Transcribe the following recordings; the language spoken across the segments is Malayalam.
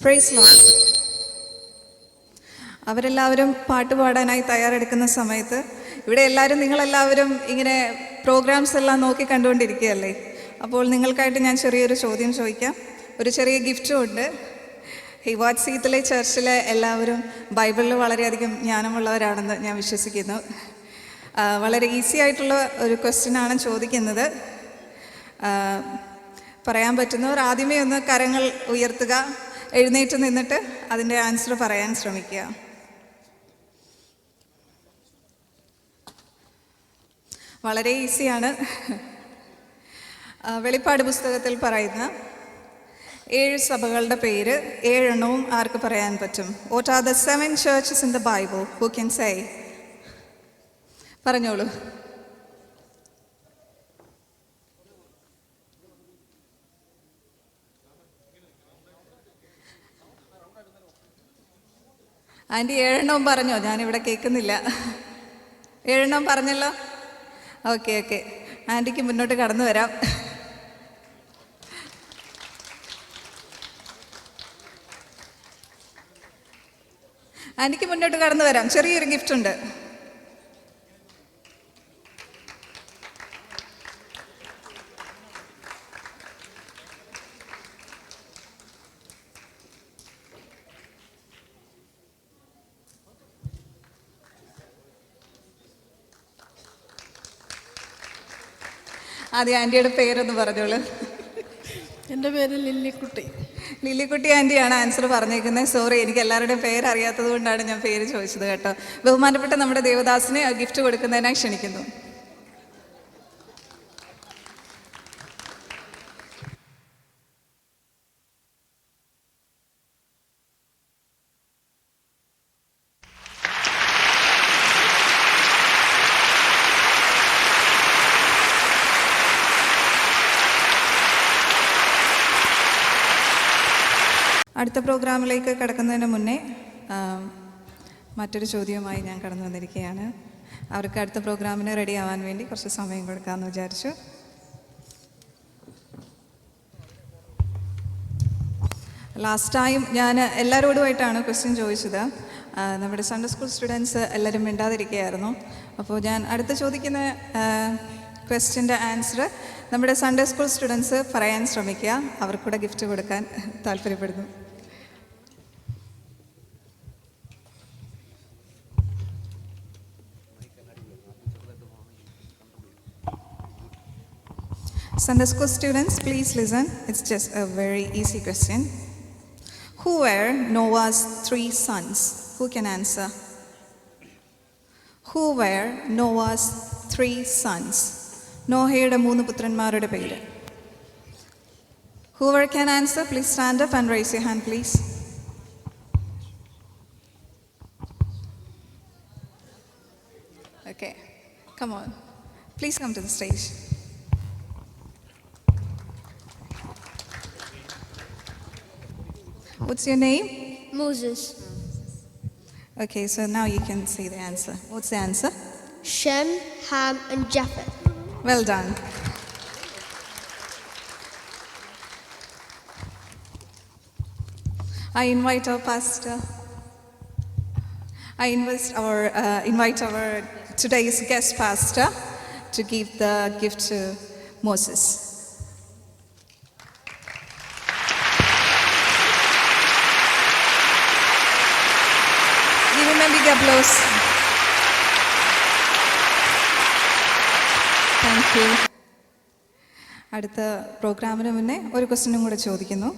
Praise Lord. അവരെല്ലാവരും പാട്ട് പാടാനായി തയ്യാറെടുക്കുന്ന സമയത്ത് ഇവിടെ നിങ്ങളെല്ലാവരും ഇങ്ങനെ പ്രോഗ്രാംസ് എല്ലാം നോക്കി കണ്ടുകൊണ്ടിരിക്കുകയല്ലേ. അപ്പോൾ നിങ്ങൾക്കായിട്ട് ഞാൻ ചെറിയൊരു ചോദ്യം ചോദിക്കാം. ഒരു ചെറിയ ഗിഫ്റ്റും ഉണ്ട്. ഈ വാട്സീത്തിലെ ചർച്ചിലെ എല്ലാവരും ബൈബിളിൽ വളരെയധികം ജ്ഞാനമുള്ളവരാണെന്ന് ഞാൻ വിശ്വസിക്കുന്നു. വളരെ ഈസി ആയിട്ടുള്ള ഒരു ക്വസ്റ്റ്യനാണ് ചോദിക്കുന്നത്. പറയാൻ പറ്റുന്നവർ ആദ്യമേ ഒന്ന് കരങ്ങൾ ഉയർത്തുക, എഴുന്നേറ്റ് നിന്നിട്ട് അതിൻ്റെ ആൻസർ പറയാൻ ശ്രമിക്കുക. വളരെ ഈസിയാണ്. വെളിപ്പാട് പുസ്തകത്തിൽ പറയുന്ന 7 സഭകളുടെ പേര് 7 എണ്ണവും ആർക്ക് പറയാൻ പറ്റും? What are the 7 churches in the Bible? Who can say? പറഞ്ഞോളൂ. ആൻറ്റി 7 എണ്ണവും പറഞ്ഞോ? ഞാനിവിടെ കേൾക്കുന്നില്ല. 7 എണ്ണം പറഞ്ഞല്ലോ. ഓക്കെ. ആൻറ്റിക്ക് മുന്നോട്ട് കടന്നു വരാം. ആൻറ്റിക്ക് മുന്നോട്ട് കടന്നു വരാം. ചെറിയൊരു ഗിഫ്റ്റ് ഉണ്ട്. ആദ്യം ആൻറ്റിയുടെ പേരൊന്ന് പറഞ്ഞോളൂ. എൻ്റെ പേര് ലില്ലിക്കുട്ടി. ലില്ലിക്കുട്ടി ആൻറ്റിയാണ് ആൻസർ പറഞ്ഞേക്കുന്നത്. സോറി, എനിക്ക് എല്ലാവരുടെയും പേരറിയാത്തത് കൊണ്ടാണ് ഞാൻ പേര് ചോദിച്ചത് കേട്ടോ. ബഹുമാനപ്പെട്ട നമ്മുടെ ദേവദാസിനെ ഗിഫ്റ്റ് കൊടുക്കുന്നതിനായി ക്ഷണിക്കുന്നു. അടുത്ത പ്രോഗ്രാമിലേക്ക് കടക്കുന്നതിന് മുന്നേ മറ്റൊരു ചോദ്യവുമായി ഞാൻ കടന്നു വന്നിരിക്കുകയാണ്. അവർക്ക് അടുത്ത പ്രോഗ്രാമിന് റെഡി ആവാൻ വേണ്ടി കുറച്ച് സമയം കൊടുക്കാമെന്ന് വിചാരിച്ചു. ലാസ്റ്റ് ടൈം ഞാൻ എല്ലാവരോടുമായിട്ടാണ് ക്വസ്റ്റ്യൻ ചോദിച്ചത്. നമ്മുടെ സൺഡേ സ്കൂൾ സ്റ്റുഡൻസ് എല്ലാവരും മിണ്ടാതിരിക്കുകയായിരുന്നു. അപ്പോൾ ഞാൻ അടുത്ത് ചോദിക്കുന്ന ക്വസ്റ്റ്യൻ്റെ ആൻസർ നമ്മുടെ സൺഡേ സ്കൂൾ സ്റ്റുഡൻസ് പറയാൻ ശ്രമിക്കുക. അവർക്കൂടെ ഗിഫ്റ്റ് കൊടുക്കാൻ താല്പര്യപ്പെടുന്നു. Sunday school students, please listen. It's just a very easy question. Who were Noah's 3 sons? Who can answer? Who were Noah's 3 sons? നോഹയുടെ 3 പുത്രന്മാരുടെ പേര്. Whoever can answer, please stand up and raise your hand, please. Okay, come on. Please come to the stage. What's your name? Moses. Okay, so now you can say the answer. What's the answer? Shem, Ham, and Japheth. Well done. I invite our pastor. I invite our today's guest pastor to give the gift to Moses. Give him a big applause. Thank you. അടുത്ത പ്രോഗ്രാമിന് മുന്നേ ഒരു ക്വസ്റ്റ്യനും കൂടെ ചോദിക്കുന്നു.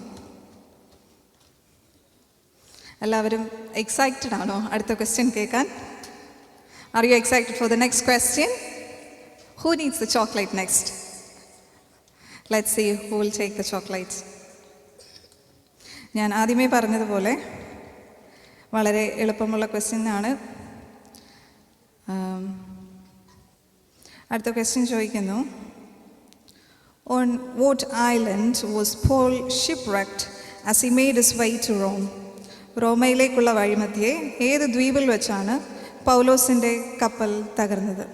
എല്ലാവരും എക്സൈറ്റഡ് ആണോ അടുത്ത ക്വസ്റ്റ്യൻ കേൾക്കാൻ? Are you excited for the next question? Who needs the chocolate next? Let's see who will take the chocolate. ഞാൻ ആദ്യമേ പറഞ്ഞതുപോലെ വളരെ എളുപ്പമുള്ള ക്വസ്റ്റ്യനാണ്. അടുത്ത ക്വസ്റ്റ്യൻ ചോദിക്കുന്നു. On what island was Paul shipwrecked as he made his way to Rome? റോമയിലേക്കുള്ള വഴിമധ്യേ ഏത് ദ്വീപിൽ വെച്ചാണ് പൗലോസിൻ്റെ കപ്പൽ തകർന്നത്?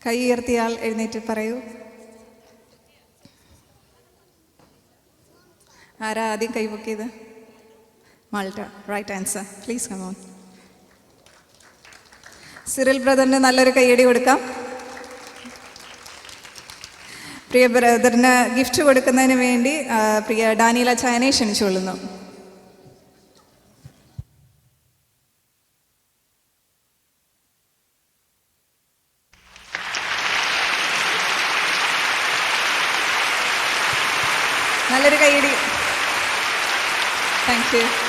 കൈ ഉയർത്തിയാൽ എഴുന്നേറ്റ് പറയൂ. ആരാ ആദ്യം കൈപൊക്കിയത്? Malta. Right answer. Please come on. Cyril ബ്രദറിന് നല്ലൊരു കൈയടി കൊടുക്കാം. പ്രിയ ബ്രദറിന് ഗിഫ്റ്റ് കൊടുക്കുന്നതിന് വേണ്ടി പ്രിയ ഡാനിയല ചായനെ ക്ഷണിച്ചുകൊള്ളുന്നു. നല്ലൊരു കൈയടി. Thank you.